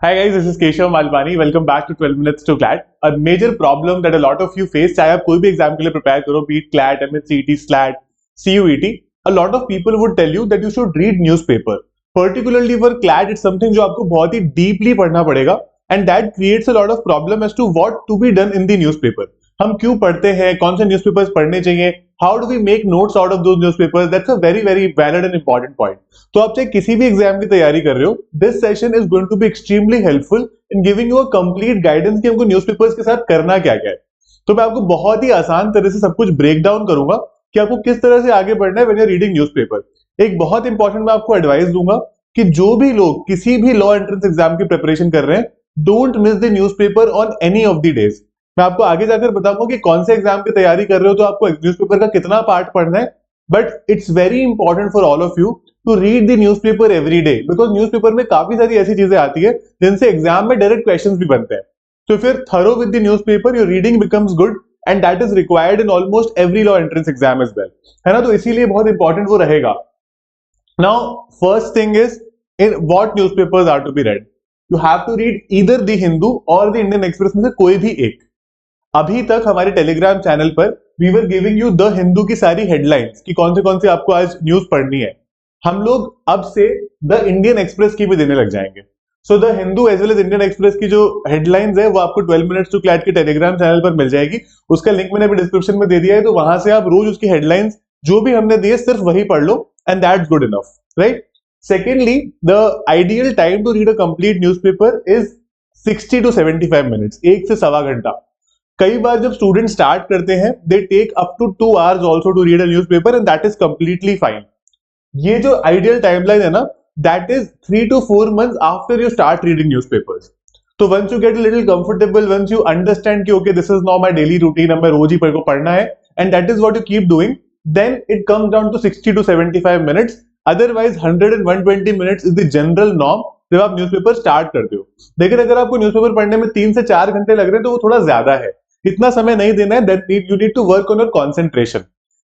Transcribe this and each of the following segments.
Hi guys, this is Keshav Malpani. Welcome back to 12 minutes to CLAT. A major problem that a lot of you face, चाहे आप कोई भी exam के लिए prepare करो, be it CLAT, MHCET, SLAT, CUET, a lot of people would tell you that you should read newspaper. Particularly for CLAT, it's something जो आपको बहुत ही deeply पढ़ना पड़ेगा, and that creates a lot of problem as to what to be done in the newspaper. हम क्यों पढ़ते हैं, कौन से न्यूज़पेपर्स पढ़ने चाहिए, how do we make notes out of those newspapers, that's a very very valid and important point. तो आप चाहे किसी भी एग्जाम की तैयारी कर रहे हो, this session is going to be extremely helpful in giving you a complete guidance कि हमको न्यूज़पेपर्स के साथ करना क्या क्या है. तो मैं आपको बहुत ही आसान तरह से सब कुछ ब्रेक डाउन करूंगा कि आपको किस तरह से आगे बढ़ना है when you are reading newspaper. एक बहुत इंपॉर्टेंट मैं आपको एडवाइस दूंगा कि जो भी लोग किसी भी लॉ एंट्रेंस एग्जाम की प्रिपरेशन कर रहे हैं, don't miss the newspaper on any of the days. मैं आपको आगे जाकर बताऊंगा कि कौन से एग्जाम की तैयारी कर रहे हो तो आपको न्यूज़पेपर का कितना पार्ट पढ़ना है, but it's very important for all of you to read the newspaper every day, because newspaper में काफी सारी ऐसी चीजें आती है जिनसे एग्जाम में डायरेक्ट क्वेश्चंस भी बनते हैं. तो फिर thorough with the newspaper your reading becomes good and that is required in almost every law entrance exam as well, है ना. तो इसीलिए बहुत इंपॉर्टेंट वो रहेगा. Now first thing is, in what newspapers are to be read. You have to read either the Hindu और the Indian express में से कोई भी एक. अभी तक हमारे टेलीग्राम चैनल पर we were giving you the Hindu की सारी हेडलाइंस कि कौन से आपको आज न्यूज पढ़नी है. हम लोग अब से द इंडियन एक्सप्रेस की भी देने लग जाएंगे. So the Hindu as well as Indian Express की जो हेडलाइंस है वो आपको 12 मिनट्स टू क्लैट के टेलीग्राम चैनल पर मिल जाएगी. उसका लिंक मैंने अभी डिस्क्रिप्शन में दे दिया है, तो वहां से आप रोज उसकी हेडलाइंस जो भी हमने दी है सिर्फ वही पढ़ लो and that's good enough, right. Secondly, the ideal time to read a complete newspaper is 60 to 75 minutes, 1 से सवा घंटा. कई बार जब स्टूडेंट स्टार्ट करते हैं they take up to 2 hours also to read a newspaper and that is completely fine. ये जो ideal timeline है ना, that is 3 to 4 months after you start reading newspapers. तो once you get a little comfortable, once you understand कि okay this is now my daily routine, अब मैं रोज ही को पढ़ना है and that is what you keep doing, then it comes down to 60 to 75 minutes. Otherwise 100 and 120 minutes is the general norm जब आप न्यूज़पेपर स्टार्ट करते हो. लेकिन अगर आपको न्यूज़पेपर पढ़ने में 3 से 4 घंटे लग रहे हैं तो वो थोड़ा ज्यादा है. इतना समय नहीं देना है. That you need to work on your concentration.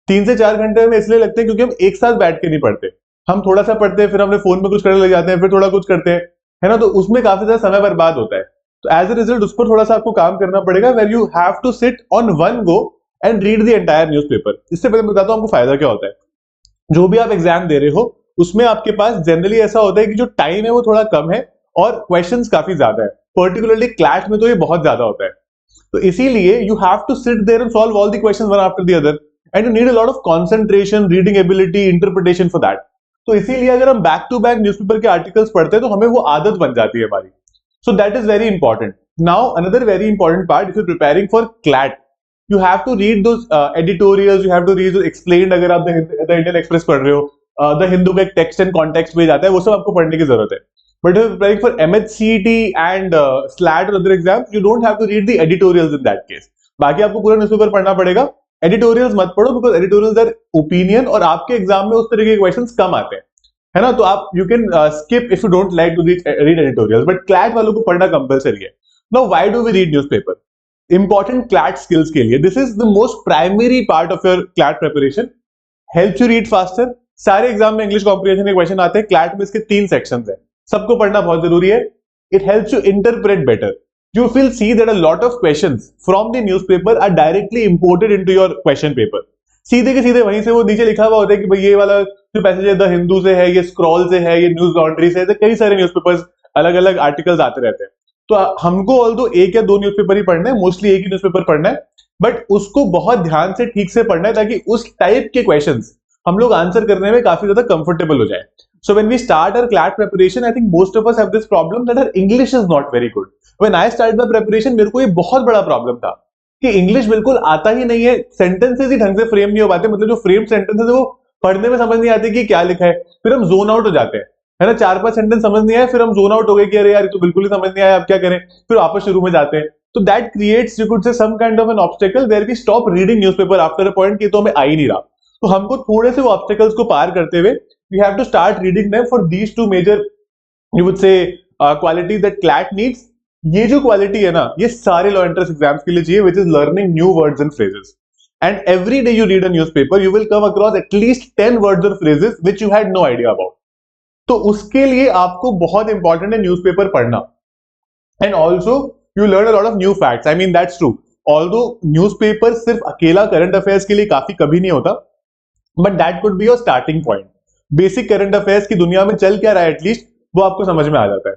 3 से 4 घंटे में इसलिए लगते हैं क्योंकि हम एक साथ बैठ के नहीं पढ़ते. हम थोड़ा सा पढ़ते हैं, फिर हमने फोन में कुछ करने लग जाते हैं, फिर थोड़ा कुछ करते हैं, है ना. तो उसमें काफी ज्यादा समय बर्बाद होता है. तो एज अ रिजल्ट उस पर थोड़ा सा आपको काम करना पड़ेगा, where you have to sit on one go and read the entire newspaper. इससे पहले बताता हूँ आपको फायदा क्या होता है. जो भी आप एग्जाम दे रहे हो उसमें आपके पास जनरली ऐसा होता है कि जो टाइम है वो थोड़ा कम है और क्वेश्चंस काफी ज्यादा है. पर्टिकुलरली क्लैट में तो ये बहुत ज्यादा होता है. तो इसीलिए you have to sit there and solve all the questions one after the other and you need a lot of concentration, reading ability, interpretation for that. तो इसीलिए अगर हम बैक टू बैक न्यूज़पेपर के आर्टिकल्स पढ़ते हैं तो हमें वो आदत बन जाती है हमारी. So that is very important. Now another very important part, if you preparing for CLAT, you have to read those editorials, you have to read those explained. अगर आप द इंडियन एक्सप्रेस पढ़ रहे हो, द हिंदू का एक text and context page आता है, वो सब आपको पढ़ने की जरूरत है. But if preparing for MHCET and SLAT और other exams, you don't have to read the editorials in that case. बाकी आपको पूरा न्यूज़पेपर पढ़ना पड़ेगा. एडिटोरियल्स मत पढ़ो बिकॉज एडिटोरियल्स आर ओपिनियन और आपके एग्जाम में उस तरह के क्वेश्चंस कम आते हैं, है ना. तो आप you can skip if you don't like to read editorials, but CLAT वालों को पढ़ना कंपलसरी है. Now why do we read newspaper? Important CLAT skills के लिए this is the most primary part of your CLAT preparation. Helps you read faster. सारे exam में English comprehension के question आते हैं. CLAT में इसके 3 सेक्शंस हैं, सबको पढ़ना बहुत जरूरी है. It helps you interpret better. You will see that a lot of questions from the newspaper are directly imported into your question paper. सीधे के सीधे वहीं से वो नीचे लिखा हुआ होता है कि भाई ये वाला जो पैसेज है द हिंदू से है, ये स्क्रॉल से है, ये न्यूज लॉन्ड्री से है. तो कई सारे न्यूज़पेपर्स अलग अलग आर्टिकल्स आते रहते हैं. तो हमको ऑल्दो एक या दो न्यूज़पेपर ही पढ़ना है, मोस्टली एक ही न्यूज़पेपर पढ़ना है, बट उसको बहुत ध्यान से ठीक से पढ़ना है ताकि उस टाइप के क्वेश्चंस हम लोग आंसर करने में काफी ज्यादा कंफर्टेबल हो जाए. So when we start our CLAT preparation, I think most of us have this problem that our English is not very good. When I started my preparation, मेरे को ये बहुत बड़ा प्रॉब्लम था कि इंग्लिश बिल्कुल आता ही नहीं है, सेंटेंसेस ही ढंग से फ्रेम नहीं हो पाते. मतलब जो फ्रेम सेंटेंसेस है वो पढ़ने में समझ नहीं आती कि क्या लिखा है, फिर हम जोन आउट हो जाते हैं, है ना. 4-5 सेंटेंस समझ नहीं आया, फिर हम जोन आउट हो गए कि अरे यार ये तो बिल्कुल ही समझ नहीं आया, अब क्या करें, फिर वापस शुरू में जाते हैं. तो that creates, you could say, some kind of an obstacle where we stop reading newspaper after a point कि तो हमें आ ही नहीं रहा. तो हमको थोड़े से वो ऑब्स्टेकल्स को पार करते हुए we have to start reading them for these two major, you would say, qualities that CLAT needs. ये जो क्वालिटी है ना, ये सारे लॉ एंट्रेंस एग्जाम्स के लिए चाहिए, which is learning new words and phrases. And every day you read a newspaper, you will come across at least 10 words or phrases which you had no idea about. तो उसके लिए आपको बहुत important है newspaper पढ़ना. And also you learn a lot of new facts. I mean that's true. Although newspaper सिर्फ अकेला current affairs के लिए काफी कभी नहीं होता, but that could be your starting point. Basic current affairs की दुनिया में चल क्या रहा है एटलीस्ट वो आपको समझ में आ जाता है.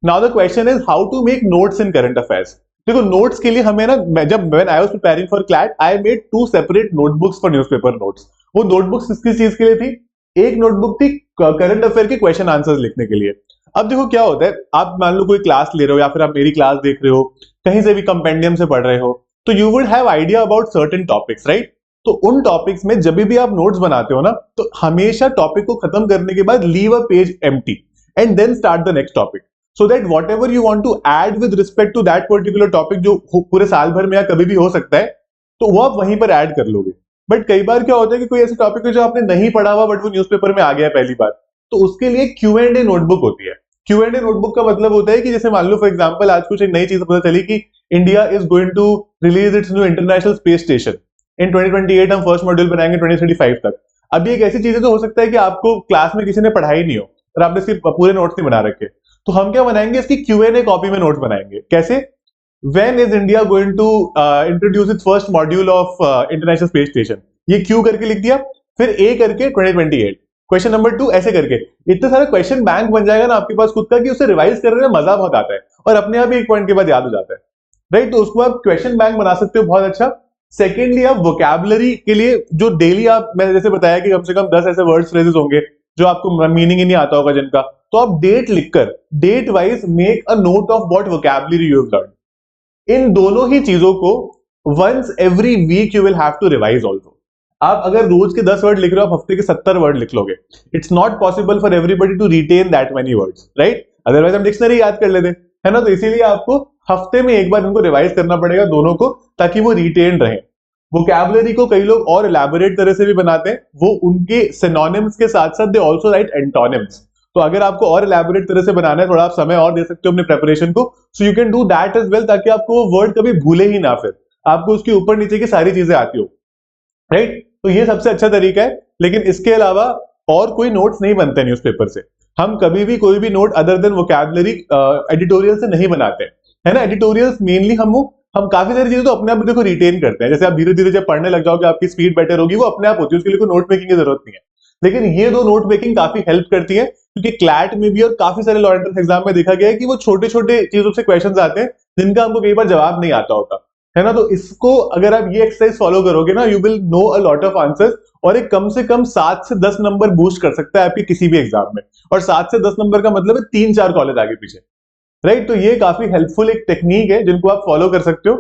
Now the question is how to make notes in current affairs. देखो नोट्स के लिए हमें ना, जब when I was preparing for CLAT I made two separate notebooks for newspaper notes. वो नोटबुक्स किस चीज के लिए थी? एक नोटबुक थी करंट अफेयर के क्वेश्चन आंसर्स लिखने के लिए. अब देखो क्या होता है, आप मान लो कोई क्लास ले रहे हो या फिर आप मेरी क्लास देख रहे हो, कहीं से भी कंपेंडियम से पढ़ रहे हो, तो you would have idea about certain topics, right? तो उन टॉपिक्स में जब भी आप नोट्स बनाते हो ना, तो हमेशा टॉपिक को खत्म करने के बाद leave a page empty and then start the next topic, so that whatever you want to add with respect to that particular topic जो पूरे साल भर में या कभी भी हो सकता है, तो वो आप वहीं पर ऐड कर लोगे. बट कई बार क्या होता है कि कोई ऐसे टॉपिक है जो आपने नहीं पढ़ा हुआ बट वो न्यूज़पेपर में आ गया पहली बार, तो उसके लिए Q&A नोटबुक होती है. Q&A नोटबुक का मतलब होता है कि जैसे मान लो फॉर एग्जांपल आज कुछ एक नई चीज पता चली कि India is going to release its new international space station in 2028. हम फर्स्ट मॉड्यूल बनाएंगे 2035 तक. अभी एक ऐसी चीज है तो हो सकता है कि आपको क्लास में किसी ने पढ़ाई नहीं हो और आपने इसके पूरे नोट्स नहीं बना रखे, तो हम क्या बनाएंगे, इसकी Q&A कॉपी में नोट्स बनाएंगे. कैसे? When is India going to introduce its first module of international space station, ये क्यू करके लिख दिया, फिर ए करके 2028, क्वेश्चन नंबर 2 ऐसे करके. इतना सारा क्वेश्चन बैंक बन जाएगा ना आपके पास खुद का कि उसे रिवाइज करने में मजा बहुत आता है और अपने आप ही एक पॉइंट के बाद याद हो जाता है, राइट? तो उसको आप क्वेश्चन बैंक बना सकते हो बहुत अच्छा. सेकेंडली आप वोकैबुलरी के लिए जो डेली आप, मैंने जैसे बताया कि कम से कम 10 ऐसे वर्ड्स फ्रेजेस होंगे जो आपको मीनिंग ही नहीं आता होगा जिनका, तो आप डेट लिखकर date wise make a note of what vocabulary you have learn. इन दोनों ही चीजों को once every week you will have to revise also. आप अगर रोज के 10 वर्ड लिख रहे हो, आप हफ्ते के 70 वर्ड लिख लोगे. It's not possible for everybody to retain that many words, right? Otherwise हम डिक्शनरी याद कर लेते, है ना? तो इसीलिए आपको हफ्ते में एक बार इनको रिवाइज करना पड़ेगा दोनों को, ताकि वो रिटेन रहे. वोकैबुलरी को कई लोग और इलैबोरेट तरह से भी बनाते हैं, वो उनके सिनोनिम्स के साथ साथ दे आल्सो राइट एंटोनिम्स. तो अगर आपको और इलैबोरेट तरह से बनाना है, थोड़ा आप समय और दे सकते हो अपने प्रिपरेशन को, so you can do that as well, ताकि आपको वो वर्ड कभी भूले ही ना, फिर आपको उसके ऊपर नीचे की सारी चीजें आती हो, राइट? तो ये सबसे अच्छा तरीका है. लेकिन इसके अलावा और कोई नोट्स नहीं बनते न्यूज़पेपर से. हम कभी भी कोई भी note other than vocabulary editorial से नहीं बनाते, है ना? एडिटोरियल्स मेनली हम काफी सारी चीजें तो अपने आप देखो रिटेन करते हैं. जैसे आप धीरे धीरे जब पढ़ने लग जाओगे, आपकी स्पीड बेटर होगी, वो अपने आप होती है, उसके लिए कोई नोट मेकिंग की जरूरत नहीं है. लेकिन ये दो नोट मेकिंग काफी हेल्प करती है, क्योंकि क्लैट में भी और काफी सारे लॉ एंट्रेंस एग्जाम में देखा गया है कि वो छोटे छोटे चीजों से क्वेश्चन आते हैं जिनका हमको कई बार जवाब नहीं आता होता, है ना? तो इसको अगर आप ये एक्सरसाइज फॉलो करोगे ना, you will know a lot of answers, और एक कम से कम 7 से 10 नंबर बूस्ट कर सकता है आपके किसी भी एग्जाम में. और 7 से 10 नंबर का मतलब है 3-4 कॉलेज आगे पीछे, राइट? तो ये काफी हेल्पफुल एक टेक्निक है जिनको आप फॉलो कर सकते हो.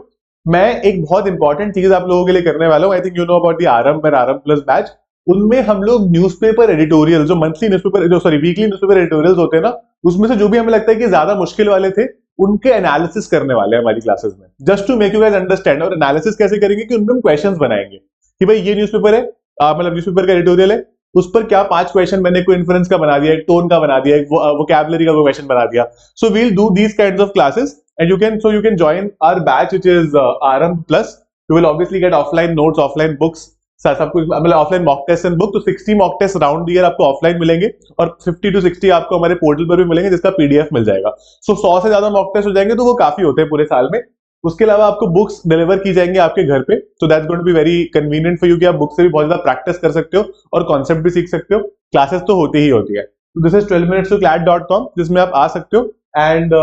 मैं एक बहुत इंपॉर्टेंट चीज आप लोगों के लिए करने वाला हूं. I think you know about the RM and RM plus batch. उनमें हम लोग न्यूज़पेपर एडिटोरियल, जो मंथली न्यूज़पेपर, जो सॉरी वीकली न्यूज़पेपर एडिटोरियल्स होते हैं ना, उसमें से जो भी हमें लगता है कि ज्यादा मुश्किल वाले थे, उनके एनालिसिस करने वाले हैं हमारी क्लासेस में, just to make you guys understand. और एनालिसिस कैसे करेंगे कि उनमें हम क्वेश्चंस बनाएंगे कि भाई ये न्यूज़पेपर है, मतलब न्यूज़पेपर का एडिटोरियल है, उस पर क्या 5 क्वेश्चन मैंने कोई इन्फ्रेंस का बना दिया, एक टोन का बना दिया, एक वोकैबुलरी का क्वेश्चन बना दिया. So we will do these kinds of classes and you can join our batch which is RM plus. You will obviously get offline notes, offline books, सब कुछ, मतलब offline mock test and book. तो 60 mock test round year आपको offline मिलेंगे और 50 to 60 आपको हमारे portal पर भी मिलेंगे, जिसका पीडीएफ मिल जाएगा. सो 100 से ज्यादा मॉक टेस्ट हो जाएंगे, तो वो काफी होते हैं पूरे साल में. उसके अलावा आपको बुक्स डिलीवर की जाएंगी आपके घर पे, तो that's going to be very convenient for you कि आप बुक से भी बहुत ज्यादा प्रैक्टिस कर सकते हो और कॉन्सेप्ट भी सीख सकते हो. क्लासेस तो होती ही होती है. तो दिस इज 12minutes2clat.com, जिसमें आप आ सकते हो. And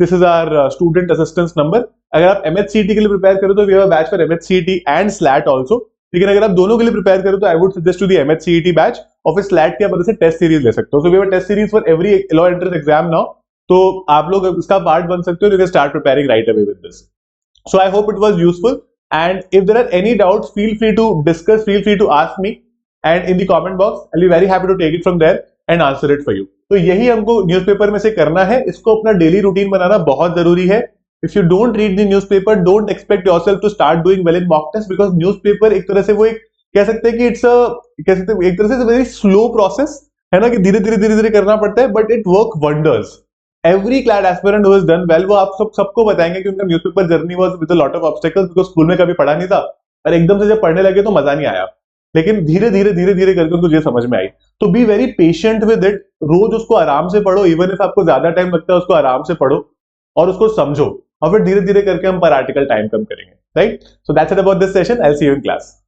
this is our student assistance number. अगर आप एमएचसीटी के लिए प्रिपेयर करो तो we have a batch for MHCT and SLAT also. लेकिन अगर आप दोनों के लिए प्रिपेयर करो तो I would suggest to the MHCT batch. और फिर स्लैट के आप से टेस्ट सीरीज ले सकते हो. So we have a test series for every law entrance exam now. तो आप लोग इसका पार्ट बन सकते हो. You can start preparing right away with this. So I hope it was useful, and if there are any doubts, feel free to discuss, feel free to ask me, and in the comment box I'll be very happy to take it from there and answer it for you. तो यही हमको newspaper में से करना है. इसको अपना daily routine बनाना बहुत जरूरी है. If you don't read the newspaper, don't expect yourself to start doing well in mock test, because newspaper एक तरह से वो एक कह सकते हैं कि कह सकते हैं एक तरह से वेरी स्लो प्रोसेस है ना, कि धीरे धीरे करना पड़ता है, but it work wonders. Every CLAT aspirant who has done well, वो आप सबको बताएंगे कि उनका newspaper journey was with a lot of obstacles, because school में कभी पढ़ा नहीं था और एकदम से जब पढ़ने लगे तो मजा नहीं आया. लेकिन धीरे धीरे करके उनको ये समझ में आई. तो be very patient with it. रोज उसको आराम से पढ़ो, इवन इफ आपको ज्यादा टाइम लगता है उसको आराम से पढ़ो. और उसको समझो और फिर धीरे धीरे करके हम पर आर्टिकल टाइम कम करेंगे, right? So that's it about this session, I will see you in class.